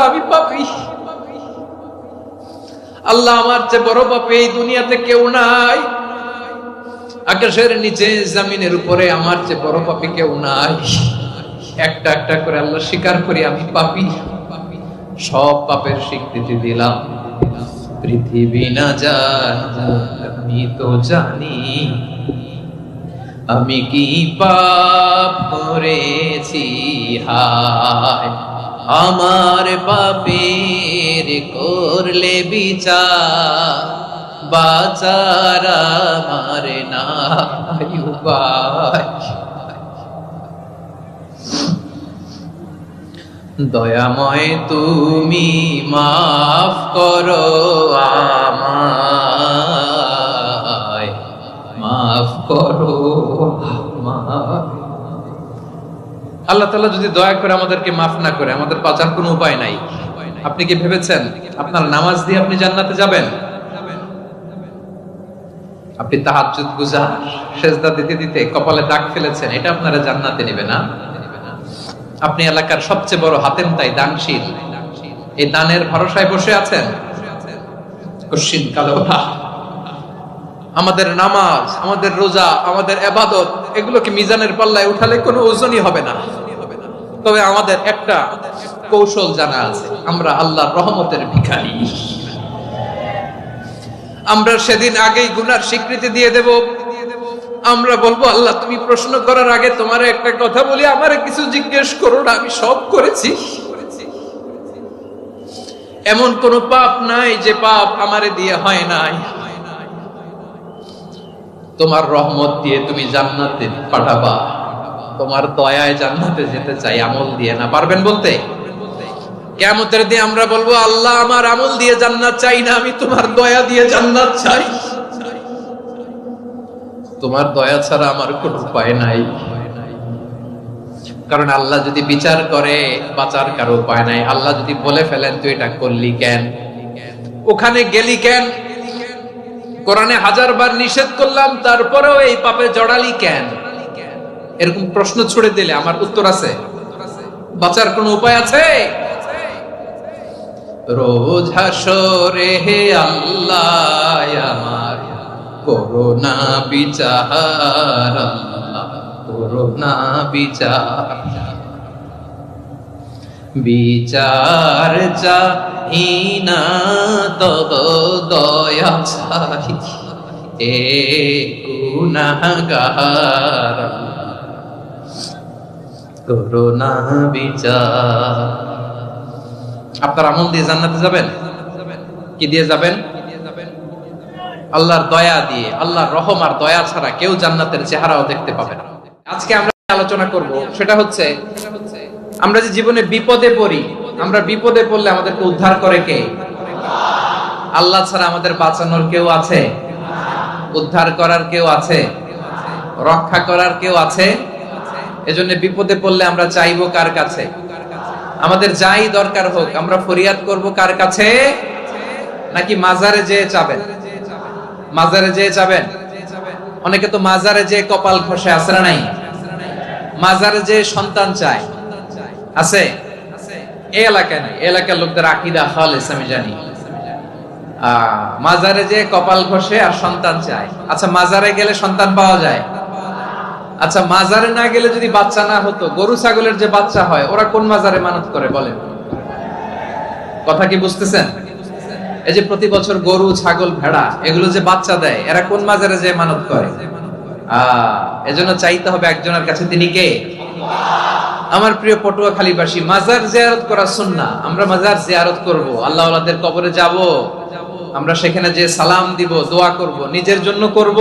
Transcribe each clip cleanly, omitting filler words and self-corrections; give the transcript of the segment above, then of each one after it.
আমি পাপী। আল্লাহ আমার চেয়ে বড় পাপী এই দুনিয়াতে কেউ নাই। আকাশের নিচে জমিনের উপরে আমার চেয়ে বড় পাপী কেউ নাই। একটা একটা করে আল্লাহ স্বীকার করি আমি পাপী। সব পাপের স্বীকৃতি দিলাম। পৃথিবী না জানো আমি তো জানি আমি কি পাপ করেছি। হায় আমার পাপের করলে বিচার, বাঁচার আমার নাই উপায়। দয়াময় তুমি মাফ করো আমায়, মাফ করো আমায়। আল্লাহ তাআলা যদি দয়া করে আমাদেরকে মাফ না করে, আমাদের বাঁচার কোনো উপায় নাই। আপনি কি ভেবেছেন আপনার নামাজ দিয়ে আপনি জান্নাতে যাবেন? আপনি তাহাজ্জুদ গুজার, সেজদা দিতে দিতে কপালে দাগ ফেলেছেন, এটা আপনারা জান্নাতে নেবে না। আপনি এলাকার সবচেয়ে বড় হাতেম তাই দানশীল, এই দানের ভরসায় বসে আছেন। কশিন কালো আমাদের নামাজ, আমাদের রোজা, আমাদের ইবাদত, এগুলোকে মিজানের পাল্লায় উঠালে কোনো ওজনই হবে না। তবে আমাদের একটা কৌশল জানা আছে, আমরা আল্লাহর রহমতের ভিখারি। আমরা সেদিন আগেই গুনার স্বীকৃতি দিয়ে দেব। আমরা বলবো আল্লাহ তুমি প্রশ্ন করার আগে তোমার একটা কথা বলি, আমারে কিছু জিজ্ঞেস করো না, আমি সব করেছি। এমন কোন পাপ নাই যে পাপ আমারে দিয়ে হয় নাই। তোমার রহমত দিয়ে তুমি জান্নাতে পাঠাবা, তোমার দয়ায় জান্নাতে যেতে চাই, আমল দিয়ে না। পারবেন বলতে? কিয়ামতের দিন আমরা বলবো আল্লাহ আমার আমল দিয়ে জান্নাত চাই না, আমি তোমার দয়া দিয়ে জান্নাত চাই। তোমার দয়া ছাড়া আমার কোনো উপায় নাই। কারণ আল্লাহ যদি বিচার করে বাঁচার কারো উপায় নাই। আল্লাহ যদি বলে ফেলেন তুই এটা করলি কেন, ওখানে গেলি কেন, কোরআনে 1000 বার নিষেধ করলাম তারপরেও এই পাপে জড়ালি কেন, এরকম প্রশ্ন ছুড়ে দিলে আমার উত্তর আছে? বাঁচার কোনো উপায় আছে? রোজ হাসরে হে আল্লাহ আমার করোনা বিচার, আল্লাহ করোনা বিচার। বিচার চাই না তব দয়া চাই, এ গুনাহগার করোনা বিচার। আপনার আমল দিয়ে জান্নাতে যাবেন? কি দিয়ে যাবেন? আল্লাহর দয়া দিয়ে। আল্লাহর রহম আর দয়া ছাড়া কেউ জান্নাতের চেহারাও দেখতে পাবে না। আজকে আমরা আলোচনা করব সেটা হচ্ছে, আমরা যে জীবনে বিপদে পড়ি, আমরা বিপদে পড়লে আমাদেরকে উদ্ধার করে কে? আল্লাহ ছাড়া আমাদের বাঁচানোর কেউ আছে? উদ্ধার করার কেউ আছে? রক্ষা করার কেউ আছে? এজন্য বিপদে পড়লে আমরা চাইবো কার কাছে? আমাদের যাই দরকার হোক আমরা ফরিয়াদ করব কার কাছে? নাকি মাজারে যেয়ে চাবেন? মাজারে যেয়ে চাবেন? অনেকে তো মাজারে যেয়ে কপাল ঘষে, আছে না নাই? মাজারে যেয়ে সন্তান চায়, আছে? এই এলাকায় নাই, এলাকার লোকদের আকীদা খালেস আমি জানি। মাজারে যেয়ে কপাল ঘষে আর সন্তান চায়। আচ্ছা মাজারে গেলে সন্তান পাওয়া যায়? আচ্ছা মাজারে না গেলে যদি বাচ্চা না হতো, গরু ছাগলের যে বাচ্চা হয় ওরা কোন মাজারে মানত করে বলেন? কথা কি বুঝতেছেন? এই যে প্রতি বছর গরু ছাগল ভেড়া এগুলো যে বাচ্চা দেয়, এরা কোন মাজারে যে মানত করে? এজন্য চাইতে হবে একজনের কাছে, তিনি কে? আমার প্রিয় পটুয়াখালীবাসী, মাজার জিয়ারত করা সুন্নাহ। আমরা মাজার জিয়ারত করব, আল্লাহ ওয়ালাদের কবরে যাব, আমরা সেখানে যে সালাম দিব, দোয়া করব, নিজের জন্য করব,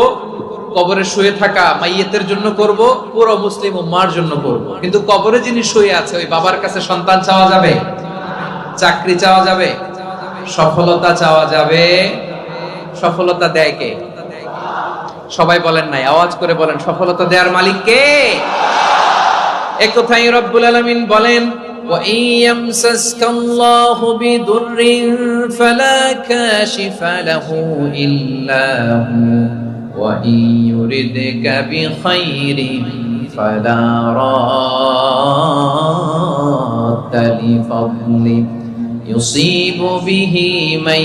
কবরে শুয়ে থাকা মাইয়েতের জন্য করব, পুরো মুসলিম উম্মার জন্য করব। কিন্তু কবরে যিনি শুয়ে আছে ওই বাবার কাছে সন্তান চাওয়া যাবে? চাকরি চাওয়া যাবে? সফলতা চাওয়া যাবে? সফলতা দেয় কে? সবাই বলেন নাই, আওয়াজ করে বলেন, সফলতা দেওয়ার মালিক কে? এক কথাই রব্বুল আলামিন বলেন, ওয়া ইয়ামসাসকাল্লাহু বিদুররিন ফালা কাশিফা লাহু ইল্লা হু ওয়া ইয়ুরিদকা বিখাইরিন ফালা রাদ্দা লিফাদলি يصيب به من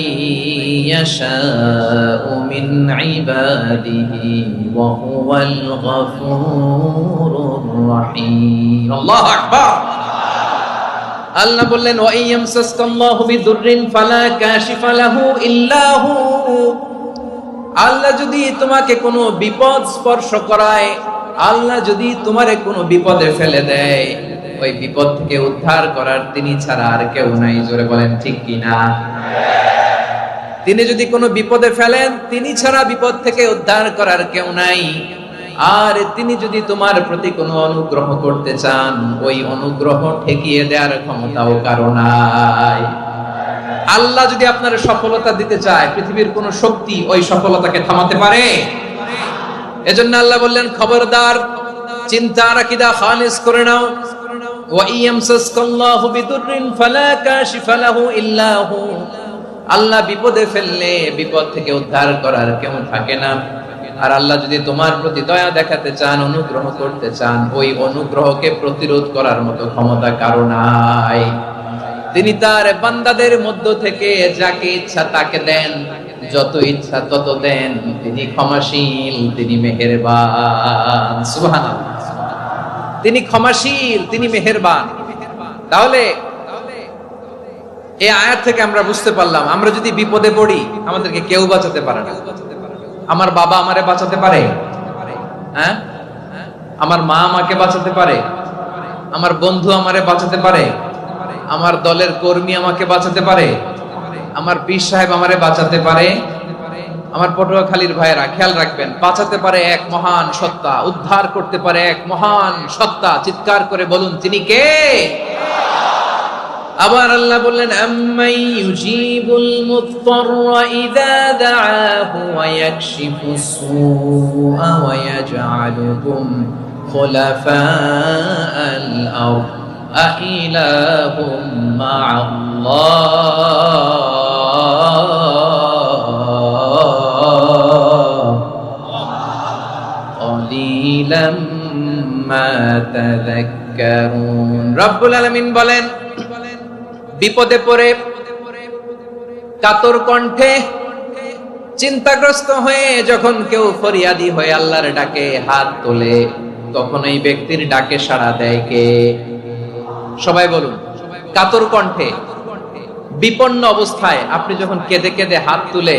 يشاء من عباده وهو الغفور الرحيم الله أكبر আল্লাহ বললেন ওয়া ইয়ামসাসকাল্লাহু বিদুররিন ফালা কাশিফা লাহু ইল্লা হু আল্লাহ যদি তোমাকে কোনো বিপদ স্পর্শ করায় আল্লাহ যদি তোমারে কোনো বিপদে ফেলে দেয় ওই বিপদ থেকে উদ্ধার করার তিনি ছাড়া আর কেউ নাই জোরে বলেন ঠিক কি না তিনি যদি কোনো বিপদে ফেলেন তিনি ছাড়া বিপদ থেকে উদ্ধার করার কেউ নাই আর তিনি যদি তোমার প্রতি কোনো অনুগ্রহ করতে চান ওই অনুগ্রহ ঠেকিয়ে দেওয়ার ক্ষমতাও কারো নাই আল্লাহ যদি আপনার সফলতা দিতে চায় পৃথিবীর কোন শক্তি ওই সফলতাকে থামাতে পারে এজন্য আল্লাহ বললেন খবরদার চিন্তার আকীদা খালিস করে নাও ওয়া ইয়ামসাসকাল্লাহু বিদুররিন ফালা কাশিফা লাহু ইল্লা হু আল্লাহ বিপদে ফেললে বিপদ থেকে উদ্ধার করার কেউ থাকে না আর আল্লাহ যদি তোমার প্রতি দয়া দেখাতে চান অনুগ্রহ করতে চান ওই অনুগ্রহকে প্রতিরোধ করার মতো ক্ষমতা কারো নাই তিনি তার বান্দাদের মধ্য থেকে যাকে ইচ্ছা তাকে দেন যত ইচ্ছা তত দেন তিনি ক্ষমাশীল তিনি মেহেরবান সুবহানাল্লাহ তিনি ক্ষমাশীল তিনি মেহেরবান তাহলে এই আয়াত থেকে আমরা বুঝতে পারলাম আমরা যদি বিপদে পড়ি আমাদেরকে কেউ বাঁচাতে পারে না আমার বাবা আমারে বাঁচাতে পারে হ্যাঁ আমার মা আমাকে বাঁচাতে পারে আমার বন্ধু আমারে বাঁচাতে পারে আমার দলের কর্মী আমাকে বাঁচাতে পারে আমার পীর সাহেব আমারে বাঁচাতে পারে আমার পটুয়াখালীর ভাইয়েরা খেয়াল রাখবেন বাঁচাতে পারে এক মহান সত্তা উদ্ধার করতে পারে এক মহান সত্তা চিৎকার করে বলুন তিনি কে আবার আল্লাহ বললেন আম্মাই ইউজিবুল মুত্তাররা ইযা দাআহু ওয়া ইয়াকশিফুস সুআ ওয়া ইয়াজআলুকুম খুলাফাআল আরদ আইলাহুম মা'আল্লাহ ক্বালিলাম মা তাযাক্কারুন রব্বুল আলামিন বলেন বিপদে পড়ে কাতর কণ্ঠে চিন্তাগ্রস্ত হয়ে যখন কেউ ফরিয়াদি হয়ে আল্লাহর ডাকে হাত তোলে তখন এই ব্যক্তির ডাকে সাড়া দেয় কে সবাই বলুন কাতর কণ্ঠে বিপন্ন অবস্থায় আপনি যখন কেঁদে কেঁদে হাত তুলে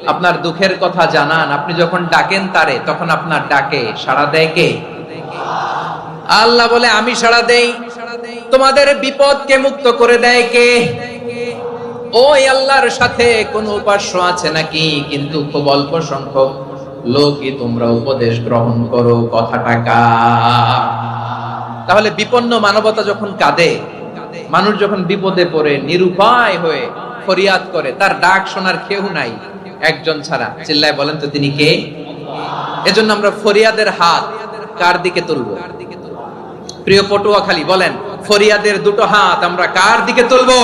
আপনার দুঃখের কথা জানান আপনি যখন ডাকেন তারে তখন আপনার ডাকে সাড়া দেয় কে আল্লাহ বলে আমি সাড়া দেই তোমাদের বিপদকে মুক্ত করে দেয় কে ওই আল্লাহর সাথে কোন উপাস্য আছে নাকি কিন্তু খুব অল্প সংখ্যক লোকই তোমরা উপদেশ গ্রহণ করো কথাটা কার তাহলে বিপন্ন মানবতা যখন কাঁদে মানুষ যখন বিপদে পড়ে নিরুপায় হয়ে ফরিয়াদ করে তার ডাক শোনার কেউ নাই একজন ছাড়া চিল্লায় বলেন তো তিনি কে এজন্য আমরা ফরিয়াদের হাত কার দিকে তুলবো প্রিয় পটুয়াখালী বলেন ফরিয়াদের দুটো হাত আমরা কার দিকে তুলবো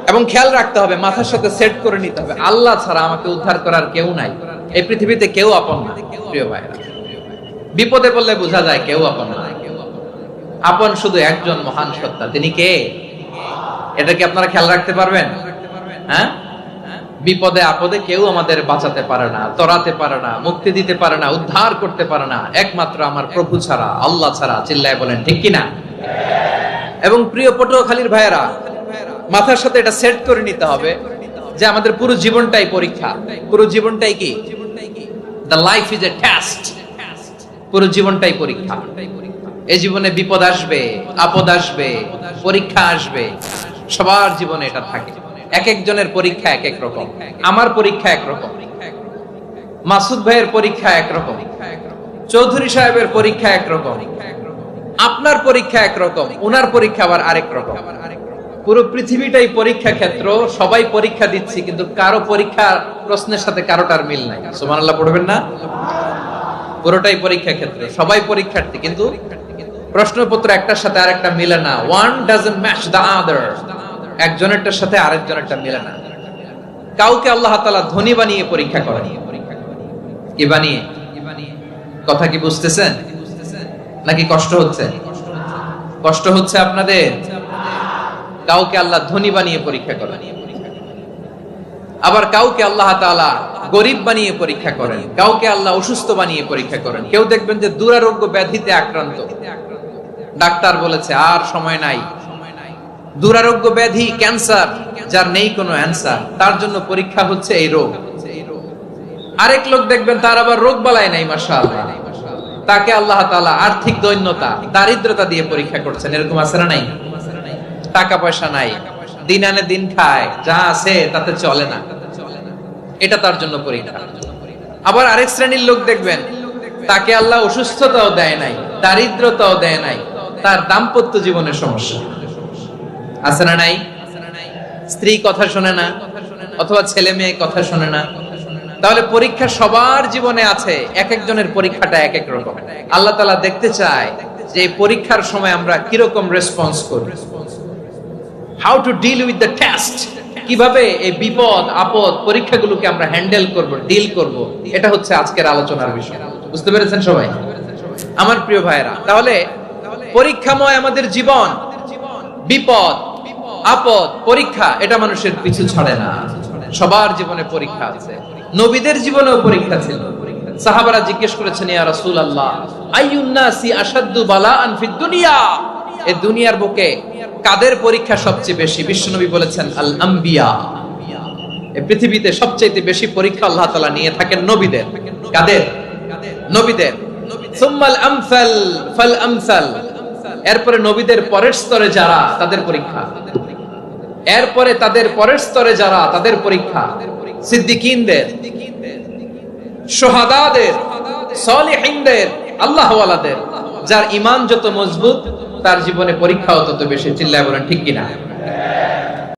এবং খেয়াল রাখতে হবে মাথার সাথে সেট করে নিতে হবে আল্লাহ ছাড়া আমাকে উদ্ধার করার কেউ নাই এই পৃথিবীতে কেউ আপন না প্রিয় ভাইরা বিপদে পড়লে বোঝা যায় কেউ আপন না আপন শুধু একজন মহান সত্তা তিনি কে এটা কি আপনারা খেয়াল রাখতে পারবেন হ্যাঁ বিপদে আপদে কেউ আমাদের বাঁচাতে পারে না তরাতে পারে না মুক্তি দিতে পারে না উদ্ধার করতে পারে না একমাত্র আমার প্রভু ছাড়া আল্লাহ ছাড়া চিল্লায় বলেন ঠিক কিনা এবং প্রিয় পটুয়াখালীর ভাইয়েরা মাথার সাথে এটা সেট করে নিতে হবে যে আমাদের পুরো জীবনটাই পরীক্ষা পুরো জীবনটাই কি the life is a test পুরো জীবনটাই পরীক্ষা এই জীবনে বিপদ আসবে আপদ আসবে পরীক্ষা আসবে সবার জীবনে এটা থাকে এক একজনের পরীক্ষা এক এক রকম আমার পরীক্ষা এক রকম মাসুদ ভাইয়ের পরীক্ষা এক রকম চৌধুরী সাহেবের পরীক্ষা এক রকম আপনার পরীক্ষা এক রকম ওনার পরীক্ষা আবার আরেক রকম পুরো পৃথিবীটাই পরীক্ষা ক্ষেত্র সবাই পরীক্ষা দিচ্ছি কিন্তু কারো পরীক্ষা প্রশ্নের সাথে কারোটার মিল নাই সুবহানাল্লাহ পড়বেন না পুরোটাই পরীক্ষা ক্ষেত্র সবাই পরীক্ষার্থী কিন্তু প্রশ্নপত্র একটার সাথে আরেকটা মিলে না one doesn't match the other একজনেরটার সাথে আরেকজনেরটা মিলে না কাউকে আল্লাহ তাআলা ধনী বানিয়ে পরীক্ষা করেন কি বানিয়ে কথা কি বুঝতেছেন নাকি কষ্ট হচ্ছে আপনাদের কাউকে আল্লাহ ধনী বানিয়ে পরীক্ষা করেন, আবার কাউকে আল্লাহ তাআলা গরিব বানিয়ে পরীক্ষা করেন, কাউকে আল্লাহ অসুস্থ বানিয়ে পরীক্ষা করেন। কেউ দেখবেন যে দুরারোগ্য ব্যাধিতে আক্রান্ত, ডাক্তার বলেছে আর সময় নাই, দুরারোগ্য ব্যাধি ক্যান্সার, যার নেই কোনো অ্যান্সার, তার জন্য পরীক্ষা হচ্ছে এই রোগ। আরেক লোক দেখবেন তার আবার রোগ বালাই নাই, মাশাআল্লাহ, তাকে আল্লাহ তাআলা আর্থিক দৈন্যতা, দারিদ্রতা দিয়ে পরীক্ষা করছেন। এরকম আছে না নাই? টাকা পয়সা নাই, দিন আনে দিন খায়, যা আছে তাতে চলে না, এটা তার জন্য পরীক্ষা। আবার আরেক শ্রেণীর লোক দেখবেন তাকে আল্লাহ অসুস্থতাও দেয় নাই, দারিদ্রতাও দেয় নাই, তার দাম্পত্য জীবনের সমস্যা আছে না নাই? স্ত্রী কথা শোনে না, অথবা ছেলে মেয়ে কথা শোনে না। তাহলে পরীক্ষা সবার জীবনে আছে, এক একজনের পরীক্ষাটা এক এক রকম। আল্লাহ তাআলা দেখতে চায় যে এই পরীক্ষার সময় আমরা কিরকম রেসপন্স করি, how to deal with the test, কিভাবে এই বিপদ আপদ পরীক্ষাগুলোকে আমরা হ্যান্ডেল করব, ডিল করব। এটা হচ্ছে আজকের আলোচনার বিষয়। বুঝতে পেরেছেন সবাই আমার প্রিয় ভাইরা? তাহলে পরীক্ষাময় আমাদের জীবন, বিপদ আপদ পরীক্ষা, এটা মানুষের পিছু ছাড়ে না। সবার জীবনে পরীক্ষা আছে, নবীদের জীবনেও পরীক্ষা ছিল। সাহাবারা জিজ্ঞেস করেছেন, ইয়া রাসূলুল্লাহ, আইয়ুন নাসি আশাদ্দু বালাআন ফিদ দুনিয়া, এই দুনিয়ার বুকে কাদের পরীক্ষা সবচেয়ে বেশি? বিশ্বনবী বলেছেন, আল আম্বিয়া, এই পৃথিবীতে সবচেয়ে বেশি পরীক্ষা আল্লাহ তাআলা নিয়ে থাকেন নবীদের। কাদের? নবীদের। সুম্মাল আমসাল ফাল আমসাল, এরপরে নবীদের পরের স্তরে যারা, তাদের পরীক্ষা। এরপরে তাদের পরের স্তরে যারা, তাদের পরীক্ষা। সিদ্দিকীনদের, শুহাদাদের, সালিহিনদের, আল্লাহওয়ালাদের। যার ঈমান যত মজবুত, তার জীবনে পরীক্ষাও তত বেশি। চিল্লায় বলেন ঠিক কিনা?